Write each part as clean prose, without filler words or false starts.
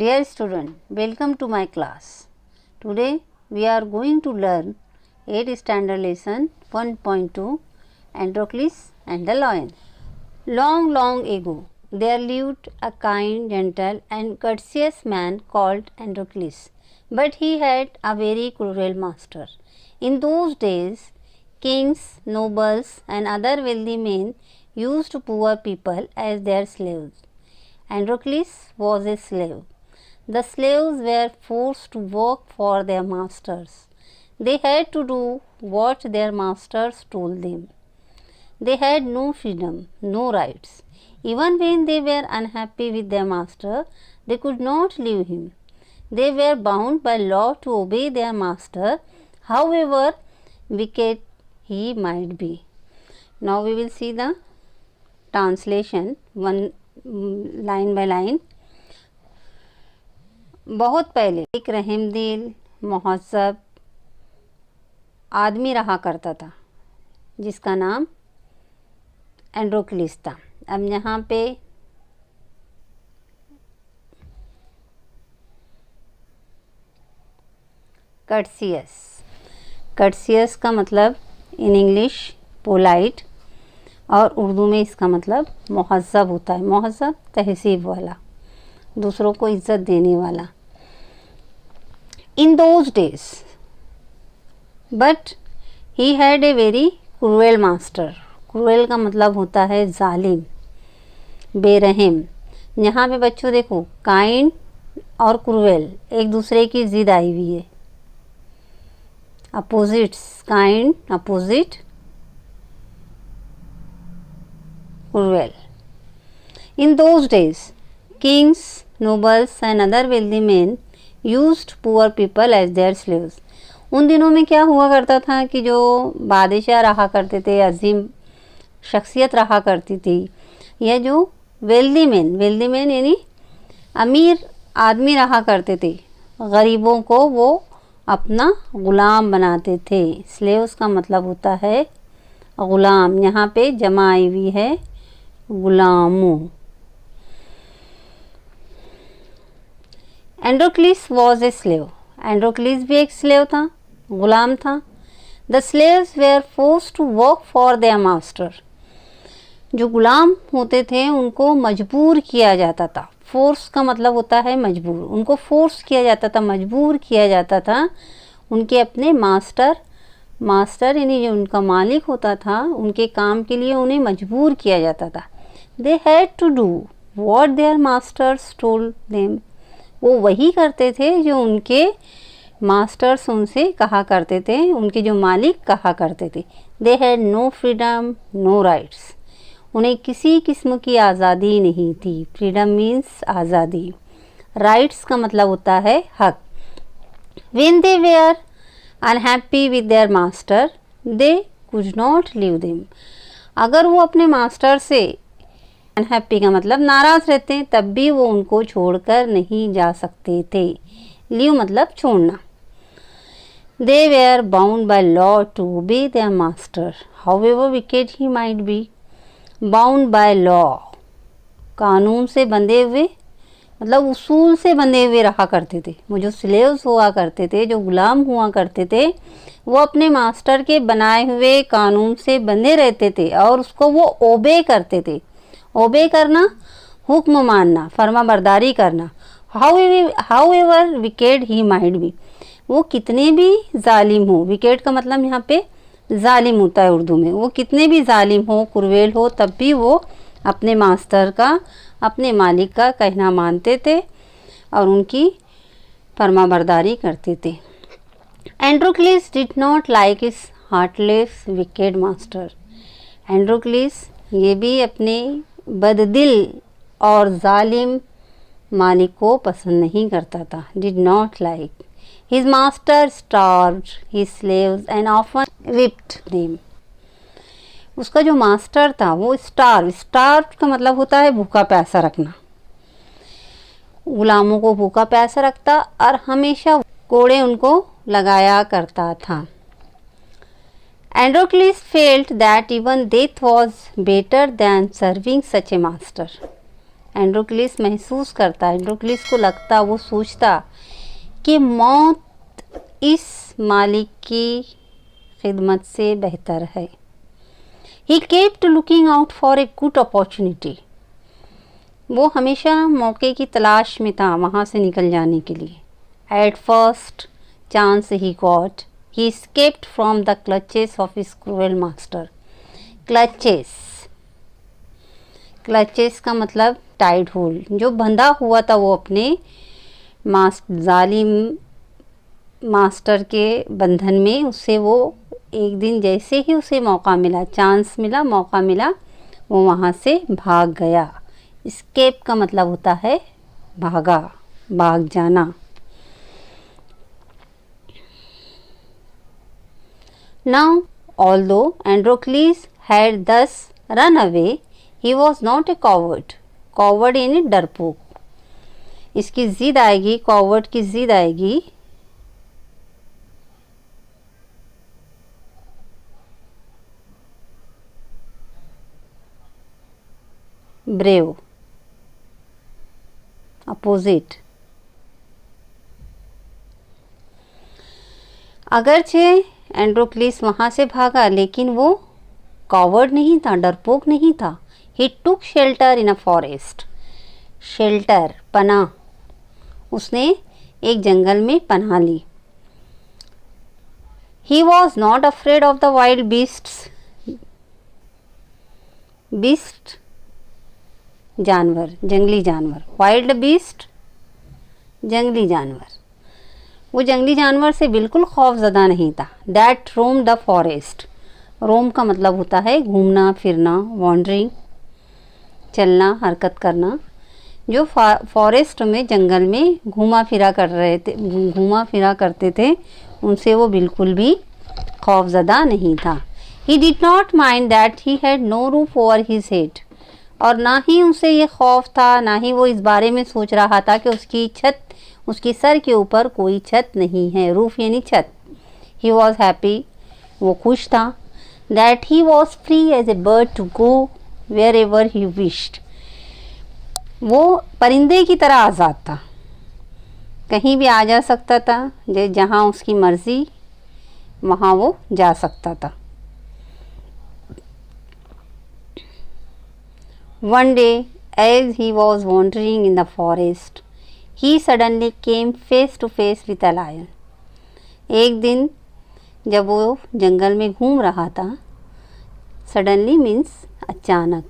Dear student, welcome to my class. Today we are going to learn 8th standard lesson 1.2 Androcles and the Lion. Long, long ago, there lived a kind, gentle and courteous man called Androcles, but he had a very cruel master. In those days, kings, nobles and other wealthy men used poor people as their slaves. Androcles was a slave. The slaves were forced to work for their masters. They had to do what their masters told them. They had no freedom, no rights. Even when they were unhappy with their master, they could not leave him. They were bound by law to obey their master, however wicked he might be. Now we will see the translation one line by line. बहुत पहले एक रहमदिल महज़्ज़ब आदमी रहा करता था जिसका नाम Androcles था। अब यहाँ पे कर्टसियस का मतलब इन इंग्लिश पोलाइट और उर्दू में इसका मतलब महज़्ज़ब होता है। महज़्ज़ब तहज़ीब वाला, दूसरों को इज्जत देने वाला। In those days but he had a very cruel master. Cruel का मतलब होता है जालिम, बेरहम। यहाँ पे बच्चों देखो, काइंड और क्रूएल एक दूसरे की जिद आई हुई है। Opposites, kind opposite cruel. In those days kings, nobles and other wealthy men used poor people as their slaves. उन दिनों में क्या हुआ करता था कि जो बादशाह रहा करते थे, अजीम शख्सियत रहा करती थी, या जो वेल्दी मैन यानी अमीर आदमी रहा करते थे, गरीबों को वो अपना ग़ुलाम बनाते थे। स्लेव्स का मतलब होता है ग़ुलाम। यहाँ पे जमा आई हुई है ग़ुलामों। Androcles was a slave. Androcles भी एक स्लेव था, गुलाम था। The slaves were forced to work for their master. जो गुलाम होते थे उनको मजबूर किया जाता था। फोर्स का मतलब होता है मजबूर। उनको फोर्स किया जाता था, मजबूर किया जाता था उनके अपने मास्टर यानी जो उनका मालिक होता था, उनके काम के लिए उन्हें मजबूर किया जाता था। They had to do what their masters told them. वो वही करते थे जो उनके मास्टर्स उनसे कहा करते थे, उनके जो मालिक कहा करते थे। They had no freedom, no rights. उन्हें किसी किस्म की आज़ादी नहीं थी। फ्रीडम मीन्स आज़ादी, राइट्स का मतलब होता है हक। When they were unhappy with their master they could not leave them. अगर वो अपने मास्टर से अनहैप्पी का मतलब नाराज़ रहते हैं, तब भी वो उनको छोड़कर नहीं जा सकते थे। लीव मतलब छोड़ना। They were bound by law to obey their master however wicked he might be. Bound by law, कानून से बंधे हुए मतलब उसूल से बंधे हुए रहा करते थे। वो जो स्लेव्स हुआ करते थे, जो गुलाम हुआ करते थे, वो अपने मास्टर के बनाए हुए कानून से बंधे रहते थे और उसको वो ओबे करते थे। ओबे करना, हुक्म मानना, फर्मा बरदारी करना। However wicked he might B. वो कितने भी जालिम हो, विकेड का मतलब यहाँ पे जालिम होता है उर्दू में। वो कितने भी जालिम हो, क्रूएल हो, तब भी वो अपने मास्टर का, अपने मालिक का कहना मानते थे और उनकी फर्मा बरदारी करते थे। Androcles did not like his heartless wicked master. Androcles ये भी अपने बददिल और जालिम मालिक को पसंद नहीं करता था। Did not like his master starved his slaves and often whipped them। उसका जो मास्टर था वो स्टार्व का मतलब होता है भूखा प्यासा रखना। गुलामों को भूखा प्यासा रखता और हमेशा कोड़े उनको लगाया करता था। Androcles felt that even death was better than serving such a master. Androcles महसूस करता, एंड्रोक्लिस को लगता, वो सोचता कि मौत इस मालिक की खिदमत से बेहतर है। He kept looking out for a good opportunity. वो हमेशा मौके की तलाश में था वहाँ से निकल जाने के लिए। At first chance he got, he escaped from the clutches of his cruel master. Clutches का मतलब टाइट होल्ड, जो बंधा हुआ था वो अपने जालिम मास्टर के बंधन में, उससे वो एक दिन जैसे ही उसे मौका मिला, चांस मिला, मौका मिला, वो वहाँ से भाग गया। एस्केप का मतलब होता है भागा, भाग जाना। Now, although Androcles had thus run away, he was not a coward. Coward यानी डरपोक। इसकी जिद आएगी, कॉवर्ड की जिद आएगी। Brave, opposite. अगरचे एंड्रोक्लिस वहाँ से भागा, लेकिन वो कॉवर्ड नहीं था, डरपोक नहीं था। He took shelter in a forest. Shelter, पनाह, उसने एक जंगल में पनाह ली। He was not afraid of the wild beasts. Beast जानवर, जंगली जानवर। वाइल्ड बीस्ट जंगली जानवर। वो जंगली जानवर से बिल्कुल खौफजदा नहीं था। That roam the forest. Roam का मतलब होता है घूमना फिरना, वॉन्डरिंग, चलना, हरकत करना। जो फॉरेस्ट में, जंगल में घूमा फिरा करते थे, उनसे वो बिल्कुल भी खौफजदा नहीं था। He did not mind that he had no roof over his head. और ना ही उसे ये खौफ था, ना ही वो इस बारे में सोच रहा था कि उसकी सर के ऊपर कोई छत नहीं है। रूफ यानी छत। ही वॉज हैप्पी, वो खुश था। That he was free as a bird to go wherever he wished. वो परिंदे की तरह आज़ाद था, कहीं भी आ जा सकता था, जहाँ उसकी मर्जी वहाँ वो जा सकता था। One day, as he was wandering in the forest, he suddenly came face to face with a lion. एक दिन जब वो जंगल में घूम रहा था, suddenly means अचानक,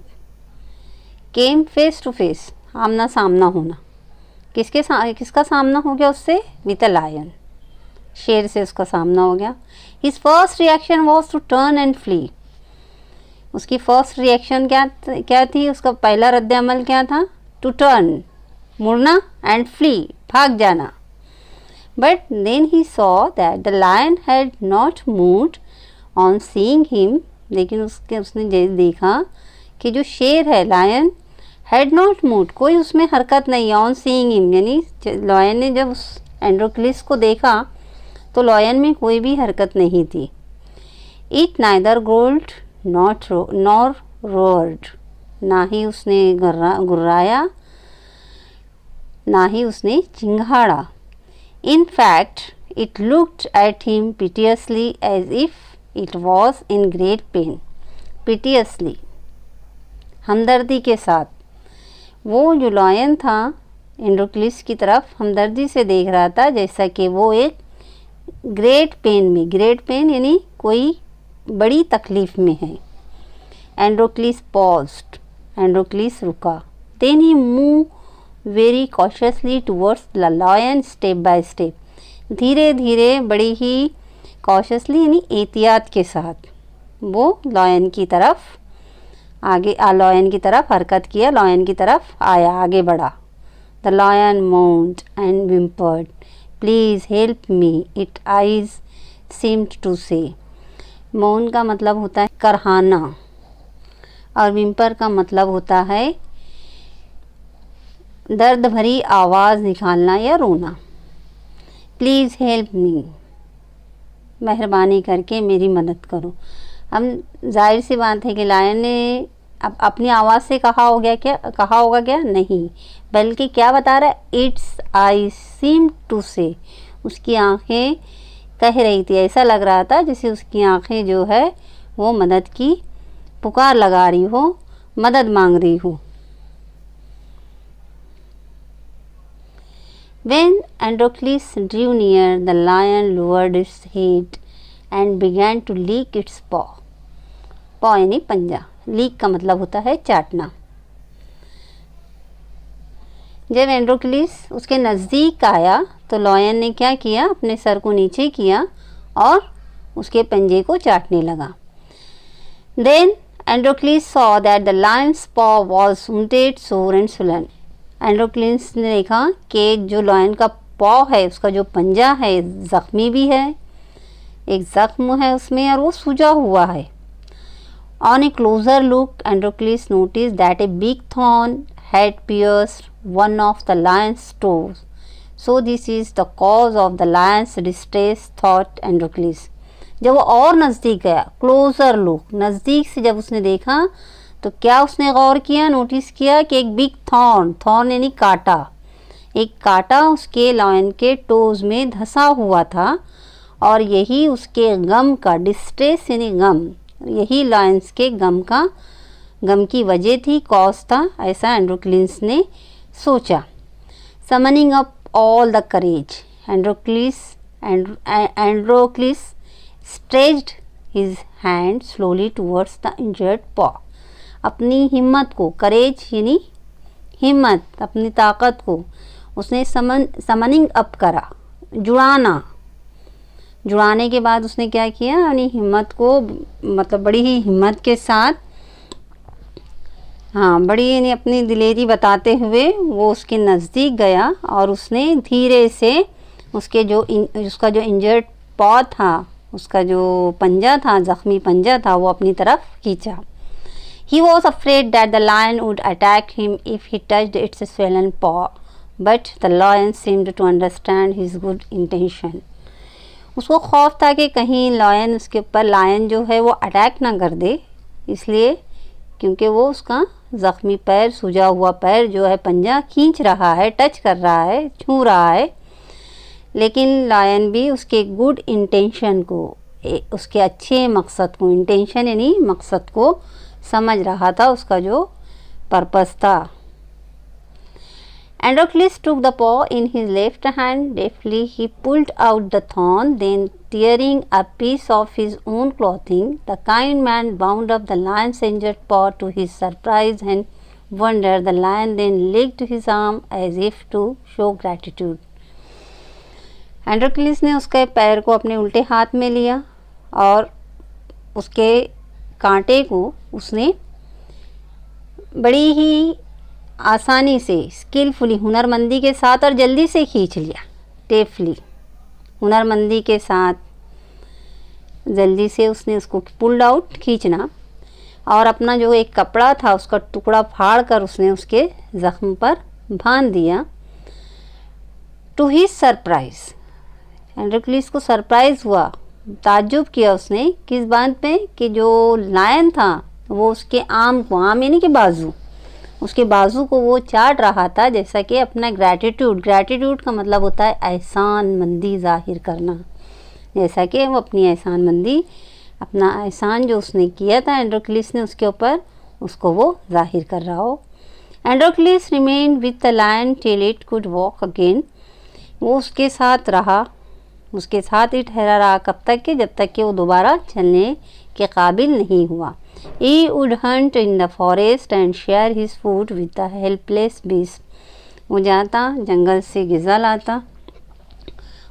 came face to face, आमना सामना होना। किसका सामना हो गया उससे? with a lion, शेर से उसका सामना हो गया। His first reaction was to turn and flee. उसकी फर्स्ट रिएक्शन क्या थी? उसका पहला रद्द अमल क्या था? टू टर्न, मुड़ना, एंड फ्ली, भाग जाना। But then he saw that the lion had not moved on seeing him. लेकिन उसने देखा कि जो शेर है, लायन, हैड नॉट मूव्ड, कोई उसमें हरकत नहीं है। ऑन सीइंग हिम यानी लायन ने जब उस एंड्रोक्लिस को देखा तो लायन में कोई भी हरकत नहीं थी। It neither growled nor roared, ना ही उसने गुर्राया, ना ही उसने चिंघाड़ा। In fact it looked at him piteously as if it was in great pain. Piteously, हमदर्दी के साथ। वो जो लायन था एंड्रोक्लिस की तरफ हमदर्दी से देख रहा था, जैसा कि वो एक ग्रेट पेन में, ग्रेट पेन यानी कोई बड़ी तकलीफ में है। एंड्रोक्लिस पॉज्ड, एंड्रोक्लिस रुका। Then he move very cautiously towards the lion, step by step, धीरे धीरे, बड़ी ही कॉशियसली यानी एहतियात के साथ वो लायन की तरफ लायन की तरफ हरकत किया, लायन की तरफ आया, आगे बढ़ा। The lion moaned and whimpered, "Please help me," its eyes seemed to say. मौन का मतलब होता है करहाना और विम्पर का मतलब होता है दर्द भरी आवाज़ निकालना या रोना। प्लीज़ हेल्प मी, मेहरबानी करके मेरी मदद करो। हम जाहिर सी बात है कि लायन ने अब अपनी आवाज़ से कहा होगा क्या, नहीं, बल्कि क्या बता रहा है, इट्स आई सीम टू से, उसकी आंखें कह रही थी, ऐसा लग रहा था जैसे उसकी आंखें जो है वो मदद की पुकार लगा रही हो, मदद मांग रही हो। When Androcles drew near, the lion lowered its head and began to lick its paw. paw यानी पंजा, लीक का मतलब होता है चाटना। जब एंड्रोक्लिस उसके नज़दीक आया तो लायन ने क्या किया, अपने सर को नीचे किया और उसके पंजे को चाटने लगा। Then Androcles saw that the lion's paw was wounded, sore and swollen. Androcles ने देखा कि जो लायन का पॉ है, उसका जो पंजा है, ज़ख्मी भी है, एक ज़ख्म है उसमें और वो सूजा हुआ है। On a closer look, Androcles noticed that a big thorn had pierced one of the lion's toes. So this is the cause of the lion's distress, thought Androcles. जब वो और नज़दीक गया, क्लोज़र लुक, नज़दीक से जब उसने देखा तो क्या उसने गौर किया, नोटिस किया कि एक बिग थॉर्न यानी कांटा, एक कांटा उसके लायन के टोज में धंसा हुआ था और यही उसके गम का, डिस्ट्रेस यानी गम, यही लायंस के गम की वजह थी, कॉज था, ऐसा एंड्रोक्लिस ने सोचा। Summoning up all the courage, Androcles stretched his hand slowly towards the injured पॉ। अपनी हिम्मत को, करेज यानी हिम्मत, अपनी ताकत को उसने समनिंग अप करा, जुड़ाने के बाद उसने क्या किया, अपनी हिम्मत को, मतलब बड़ी ही हिम्मत के साथ, बड़ी यानी अपनी दिलेरी बताते हुए वो उसके नज़दीक गया और उसने धीरे से उसका जो इंजर्ड पॉ था, उसका जो पंजा था, ज़ख्मी पंजा था, वो अपनी तरफ खींचा। He was afraid that the lion would attack him if he touched its swollen paw, but the lion seemed to understand his good intention. उसको खौफ था कि कहीं लायन जो है वो अटैक ना कर दे, इसलिए क्योंकि वो उसका ज़ख्मी पैर, सूजा हुआ पैर जो है पंजा खींच रहा है, टच कर रहा है, छू रहा है, लेकिन लायन भी उसके गुड इंटेंशन को, उसके अच्छे मकसद को, इंटेंशन यानी मकसद को समझ रहा था, उसका जो पर्पस था। Androcles took the paw in his left hand. Deftly he pulled out the thorn, then tearing a piece of his own clothing, the kind man bound up the lion's injured paw. To his surprise and wonder, the lion then licked his arm as if to show gratitude. Androcles ने उसके पैर को अपने उल्टे हाथ में लिया और उसके कांटे को उसने बड़ी ही आसानी से, स्किलफुली, हुनरमंदी के साथ और जल्दी से खींच लिया। टेफली, हुनरमंदी के साथ जल्दी से उसने उसको पुल्ड आउट, खींचना, और अपना जो एक कपड़ा था उसका टुकड़ा फाड़ कर उसने उसके ज़ख्म पर बांध दिया। टू हिज सरप्राइज, एंड्रोक्लिस को सरप्राइज़ हुआ, ताज्जुब किया उसने, किस बात पे कि जो लायन था वो उसके आम को, आम यानी कि बाजू, उसके बाजू को वो चाट रहा था, जैसा कि अपना ग्रैटिट्यूड का मतलब होता है एहसान मंदी ज़ाहिर करना, जैसा कि वो अपनी एहसान मंदी, अपना एहसान जो उसने किया था एंड्रोक्लिस ने उसके ऊपर, उसको वो ज़ाहिर कर रहा हो। Androcles remain with the lion till it could walk again, वो उसके साथ रहा, उसके साथ ही ठहरा रहा, कब तक के, जब तक कि वो दोबारा चलने के काबिल नहीं हुआ। He would hunt in the forest and share his food with the helpless beast. वो जाता, जंगल से ग़िज़ा लाता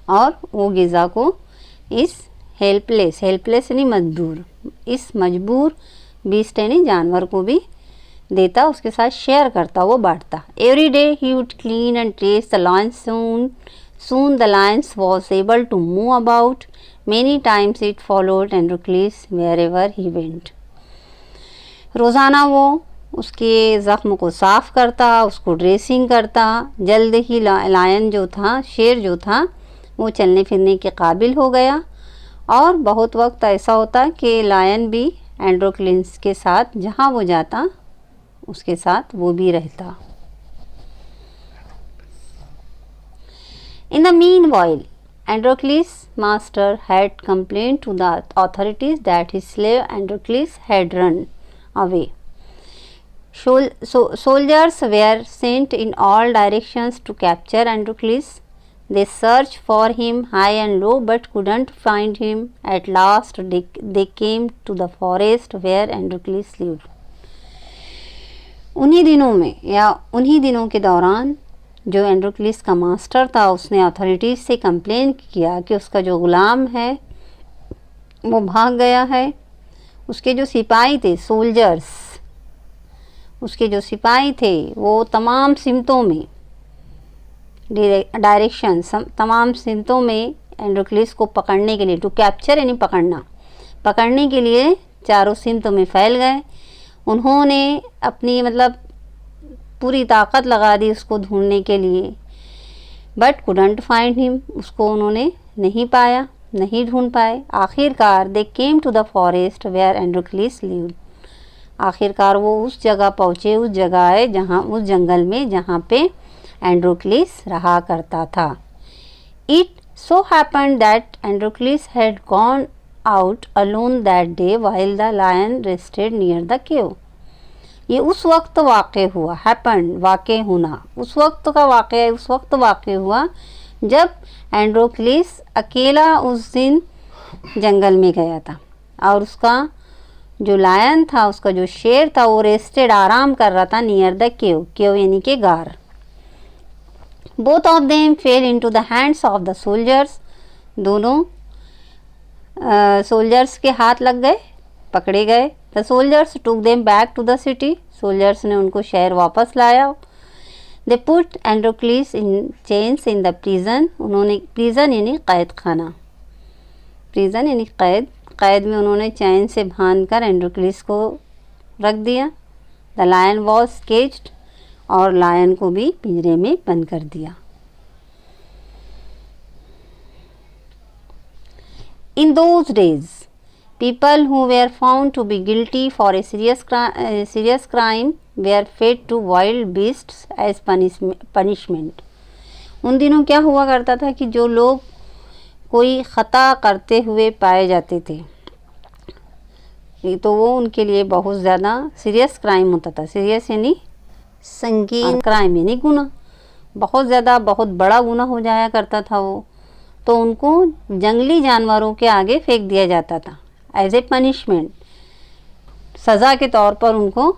और वो ग़िज़ा को इस हेल्पलेस यानी मजबूर, इस मजबूर बीस्ट यानी जानवर को भी देता, उसके साथ शेयर करता, वो बांटता। Every day he would clean and trace the lion. Soon the lion was able to move about. Many times it followed Androcles wherever he went. रोज़ाना वो उसके ज़ख्म को साफ़ करता, उसको ड्रेसिंग करता। जल्द ही लायन जो था, शेर जो था, वो चलने फिरने के काबिल हो गया। और बहुत वक्त ऐसा होता कि लायन भी एंड्रोक्लिस के साथ जहाँ वो जाता उसके साथ वो भी रहता। In the meanwhile, Androcles' master had complained to the authorities that his slave Androcles had run away. Soldiers were sent in all directions to capture Androcles. They searched for him high and low but couldn't find him. At last they came to the forest where Androcles lived. उन्हीं दिनों में या उन्हीं दिनों के दौरान जो Androcles का मास्टर था उसने अथॉरिटीज़ से कंप्लेन किया कि उसका जो ग़ुलाम है वो भाग गया है। उसके जो सिपाही थे सोल्जर्स, उसके जो सिपाही थे वो तमाम सिमतों में डायरेक्शन तमाम सिमतों में एंड्रोक्लिस को पकड़ने के लिए, टू कैप्चर यानी पकड़ने के लिए चारों सिमतों में फैल गए। उन्होंने अपनी मतलब पूरी ताकत लगा दी उसको ढूंढने के लिए, बट कुडंट फाइंड हिम, उसको उन्होंने नहीं पाया, नहीं ढूंढ पाए। आखिरकार they came to the forest where Androcles lived. आखिरकार वो उस जगह पहुँचे, उस जगह आए जहाँ, उस जंगल में जहाँ पे एंड्रोक्लिस रहा करता था। It so happened that Androcles had gone out alone that day while the lion rested near the cave. ये उस वक्त वाक़ हुआ, हैपेंड वाक़ होना, उस वक्त का वाक़ उस वक्त वाक़ हुआ जब एंड्रोक्लिस अकेला उस दिन जंगल में गया था और उसका जो लायन था, उसका जो शेर था वो रेस्टेड आराम कर रहा था नियर द केव, केव यानी के गार। Both of them fell into the hands of the soldiers. दोनों सोल्जर्स के हाथ लग गए, पकड़े गए। The soldiers took them back to the city. Soldiers ने उनको शहर वापस लाया। They put Androcles in chains in the prison. उन्होंने प्रिजन यानी कैद खाना, प्रिजन यानी कैद, कैद में उन्होंने चैन से बांध कर एंड्रोक्लिस को रख दिया। द लायन वॉज केज्ड, और लायन को भी पिंजरे में बंद कर दिया। In those days people who were found to be guilty for a serious crime were fed to wild beasts as punishment. उन दिनों क्या हुआ करता था कि जो लोग कोई ख़ता करते हुए पाए जाते थे तो वो उनके लिए बहुत ज़्यादा सीरियस क्राइम होता था। सीरियस यानी संगीन, क्राइम यानी गुनाह, बहुत ज़्यादा बहुत बड़ा गुनाह हो जाया करता था वो, तो उनको जंगली जानवरों के आगे फेंक दिया जाता था एज ए पनिशमेंट। सज़ा के तौर पर उनको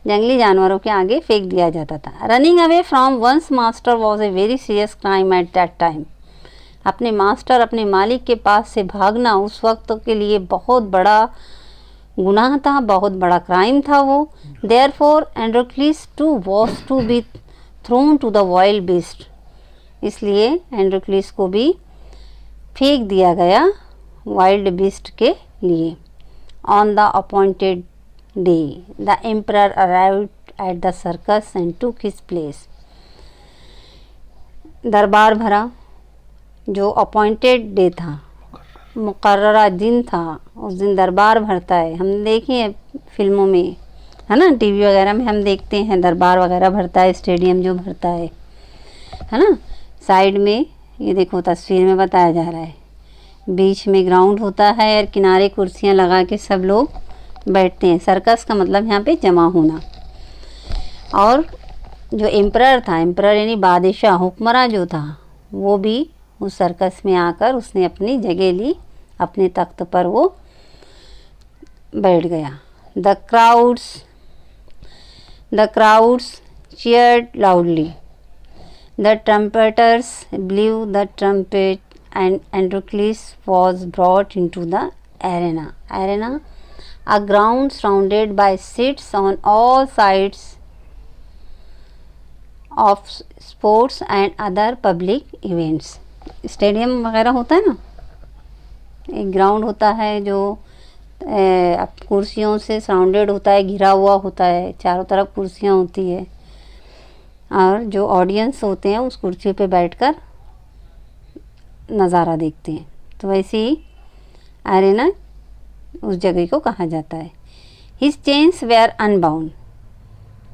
जंगली जानवरों के आगे फेंक दिया जाता था। Running away from one's master was a very serious crime at that time. अपने मास्टर, अपने मालिक के पास से भागना उस वक्त के लिए बहुत बड़ा गुनाह था, बहुत बड़ा क्राइम था वो। Therefore Androcles too was to be thrown to the wild beast. इसलिए एंड्रोक्लिस को भी फेंक दिया गया वाइल्ड बीस्ट के लिए। On the appointed day the emperor arrived at the circus and took his place. दरबार भरा, जो अपॉइंटेड डे था, मुकर्ररा दिन था, उस दिन दरबार भरता है। हम देखें फिल्मों में, है ना, टीवी वगैरह में हम देखते हैं दरबार वगैरह भरता है, स्टेडियम जो भरता है ना। साइड में ये देखो तस्वीर में बताया जा रहा है, बीच में ग्राउंड होता है और किनारे कुर्सियां लगा के सब लोग बैठते हैं। सर्कस का मतलब यहाँ पे जमा होना। और जो एम्परर था, एम्परर यानी बादशाह, हुक्मरां जो था, वो भी उस सर्कस में आकर उसने अपनी जगह ली, अपने तख्त पर वो बैठ गया। The crowds cheered loudly. The trumpeters blew the trumpet and Androcles was brought into the arena. Arena, a ground surrounded by seats on all sides of sports and other public events. Stadium वगैरह होता है ना, एक ground होता है जो कुर्सियों से सराउंडेड होता है, घिरा हुआ होता है, चारों तरफ कुर्सियाँ होती है और जो ऑडियंस होते हैं उस कुर्सी पे बैठकर नज़ारा देखते हैं। तो वैसे ही एरेना उस जगह को कहा जाता है। His chains were unbound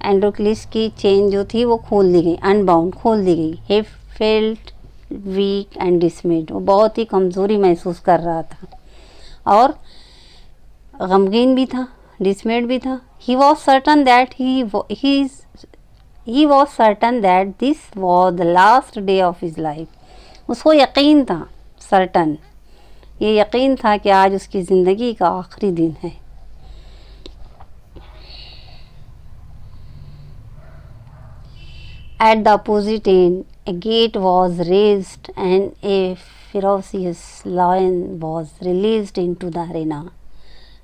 Androcles की चेन जो थी वो खोल दी गई, अनबाउंड खोल दी गई। He felt weak and dismayed, वो बहुत ही कमज़ोरी महसूस कर रहा था और गमगीन भी था, डिसमेड भी था। He was certain that he was certain that this was the last day of his life. उसको यकीन था, सर्टन, ये यकीन था कि आज उसकी ज़िंदगी का आखिरी दिन है। At the opposite end, a gate was raised and a ferocious lion was released into the arena.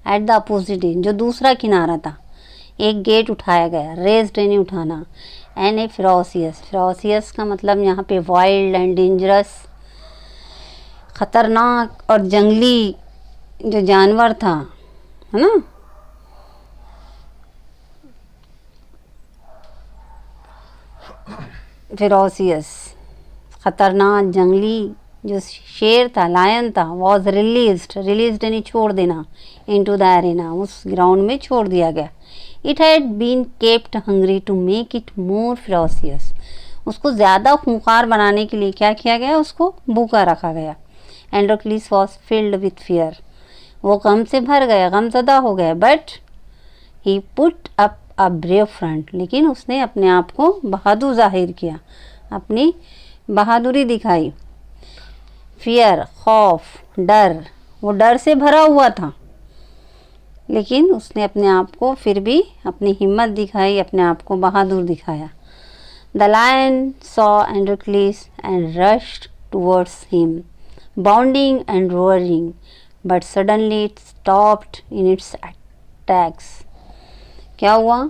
At the opposite end, जो दूसरा किनारा था, एक गेट उठाया गया, रेज्ड यानी उठाना, एंड ए फेरोसियस का मतलब यहाँ पे वाइल्ड एंड डेंजरस, ख़तरनाक और जंगली जो जानवर था, है ना, फेरोसियस ख़तरनाक जंगली जो शेर था, लायन था, वॉज रिलीज्ड यानी छोड़ देना, इनटू द एरेना, उस ग्राउंड में छोड़ दिया गया। It had been kept hungry to make it more ferocious, उसको ज़्यादा खूंखार बनाने के लिए क्या किया गया, उसको भूखा रखा गया। Androcles was filled with fear, वो गम से भर गया, गमज़दा हो गया। But he put up a brave front, लेकिन उसने अपने आप को बहादुर जाहिर किया, अपनी बहादुरी दिखाई। फियर, खौफ, डर, वो डर से भरा हुआ था, लेकिन उसने अपने आप को फिर भी अपनी हिम्मत दिखाई, अपने आप को बहादुर दिखाया। The lion saw Androcles and rushed towards him, bounding and roaring, but suddenly it stopped in its attacks. क्या हुआ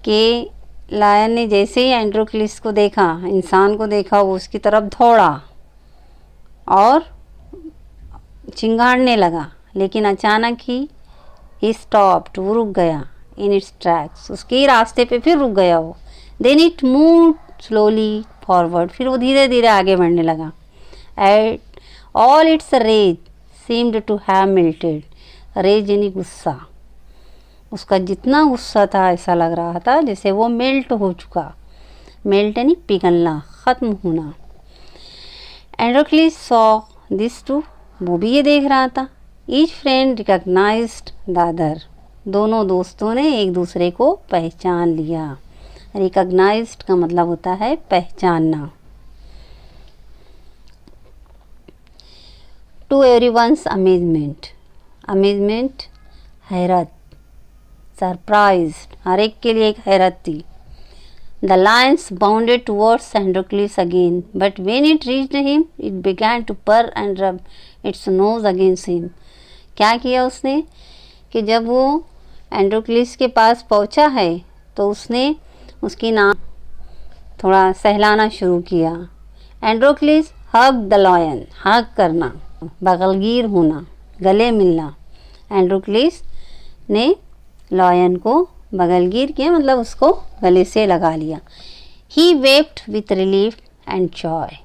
कि लायन ने जैसे ही एंड्रोक्लिस को देखा, इंसान को देखा, वो उसकी तरफ दौड़ा और चिंगाड़ने लगा, लेकिन अचानक ही स्टॉप्ड, वो रुक गया, इन इट्स ट्रैक्स, उसके रास्ते पे फिर रुक गया वो। Then it move slowly forward, फिर वो धीरे धीरे आगे बढ़ने लगा। At all its rage seemed to have melted, rage यानी गुस्सा, उसका जितना गुस्सा था ऐसा लग रहा था जैसे वो मेल्ट हो चुका, मेल्ट यानी पिघलना, ख़त्म होना। एंड्रोक्लिस सॉ दिस टू, वो भी ये देख रहा था। Each friend recognised the other, दोनों दोस्तों ने एक दूसरे को पहचान लिया। रिकग्नाइज्ड का मतलब होता है पहचानना। टू एवरीवन्स अमेजमेंट, अमेजमेंट हैरत, सरप्राइज्ड, हर एक के लिए एक हैरत थी। The lions bounded towards Androcles again, but when it reached him it began to purr and rub its nose against him. क्या किया उसने कि जब वो एंड्रोक्लिस के पास पहुंचा है तो उसने उसकी नाक थोड़ा सहलाना शुरू किया। एंड्रोक्लिस हग द लायन, हग करना, बगलगीर होना, गले मिलना। एंड्रोक्लिस ने लायन को बगलगीर किया, मतलब उसको गले से लगा लिया। He wept with relief and joy,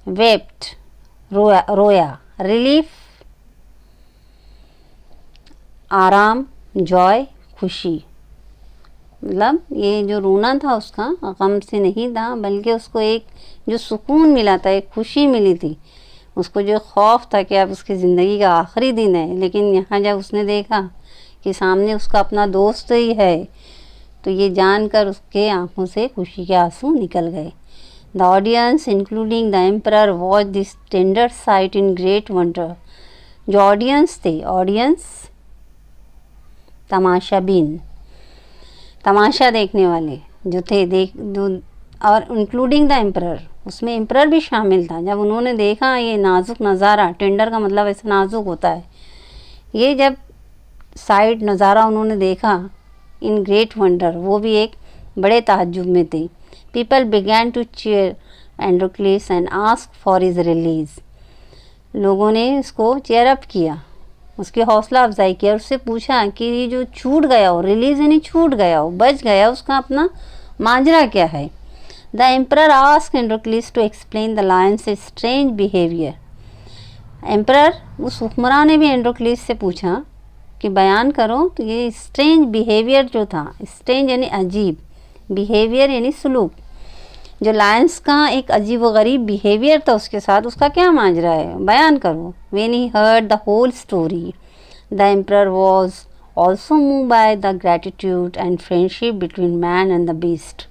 wept रोया, रोया, रिलीफ आराम, जॉय खुशी, मतलब ये जो रोना था उसका गम से नहीं था, बल्कि उसको एक जो सुकून मिला था, एक खुशी मिली थी। उसको जो खौफ था कि अब उसकी ज़िंदगी का आखिरी दिन है, लेकिन यहाँ जब उसने देखा कि सामने उसका अपना दोस्त ही है, तो ये जानकर उसके आंखों से खुशी के आंसू निकल गए। The audience including the emperor watch this tender site in great wonder, जो ऑडियंस थे, ऑडियंस तमाशाबीन, तमाशा देखने वाले जो थे, और इंक्लूडिंग द एम्परर, उसमें एम्परर भी शामिल था। जब उन्होंने देखा ये नाजुक नज़ारा, टेंडर का मतलब ऐसा नाजुक होता है, ये जब साइड नज़ारा उन्होंने देखा इन ग्रेट वंडर, वो भी एक बड़े ताज्जुब में थे। People began to cheer Androcles and ask for his release, लोगों ने इसको चेयर अप किया, उसकी हौसला अफजाई किया, उससे पूछा कि ये जो छूट गया हो, रिलीज़ यानी छूट गया हो, बच गया, उसका अपना माजरा क्या है। The emperor ask Androcles to explain the lion's strange behaviour, emperor उस हुक्मरान ने भी एंड्रोक्लिस से पूछा कि बयान करो। तो ये स्ट्रेंज बिहेवियर जो था, स्ट्रेंज यानी अजीब, बिहेवियर यानी सलूक, जो लायंस का एक अजीब व गरीब बिहेवियर था उसके साथ, उसका क्या माजरा है, बयान करो। When he heard the whole story the emperor was also move by the gratitude and friendship between man and the beast.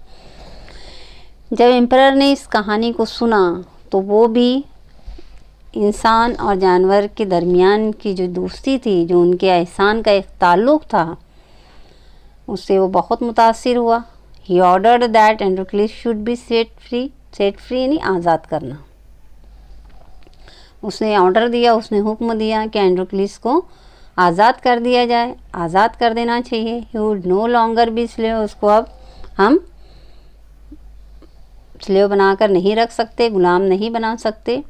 जब एम्परर ने इस कहानी को सुना तो वो भी इंसान और जानवर के दरमियान की जो दोस्ती थी, जो उनके एहसान का एक ताल्लुक़ था, उससे वो बहुत मुतासिर हुआ। He ordered that Androcles should be set free यानी आज़ाद करना। उसने ऑर्डर दिया, उसने हुक्म दिया कि एंड्रोक्लिस को आज़ाद कर दिया जाए, आज़ाद कर देना चाहिए। He would know longer be slave, उसको अब हम स्लेव बनाकर नहीं रख सकते, गुलाम नहीं बना सकते।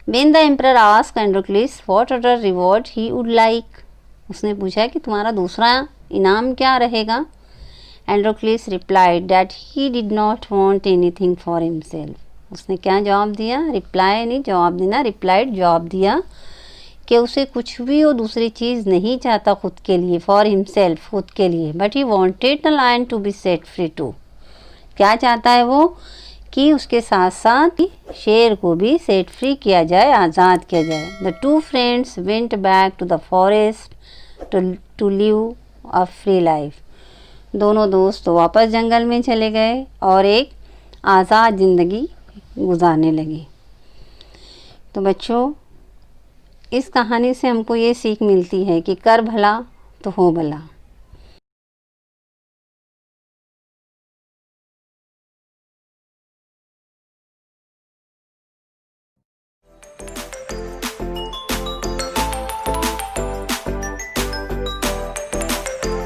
When the emperor asked Androcles what other reward he would like, उसने पूछा कि तुम्हारा दूसरा इनाम क्या रहेगा। Androcles replied that he did not want anything for himself. उसने क्या जवाब दिया, रिप्लाई नहीं जवाब देना, रिप्लाइड जवाब दिया कि उसे कुछ भी वो दूसरी चीज़ नहीं चाहता खुद के लिए, फॉर हिमसेल्फ खुद के लिए, but he wanted the lion to be set free too. क्या चाहता है वो कि उसके साथ साथ शेर को भी सेट फ्री किया जाए, आज़ाद किया जाए। The two friends went back to the forest to live a free life. दोनों दोस्त वापस जंगल में चले गए और एक आज़ाद ज़िंदगी गुजारने लगे। तो बच्चों, इस कहानी से हमको ये सीख मिलती है कि कर भला तो हो भला।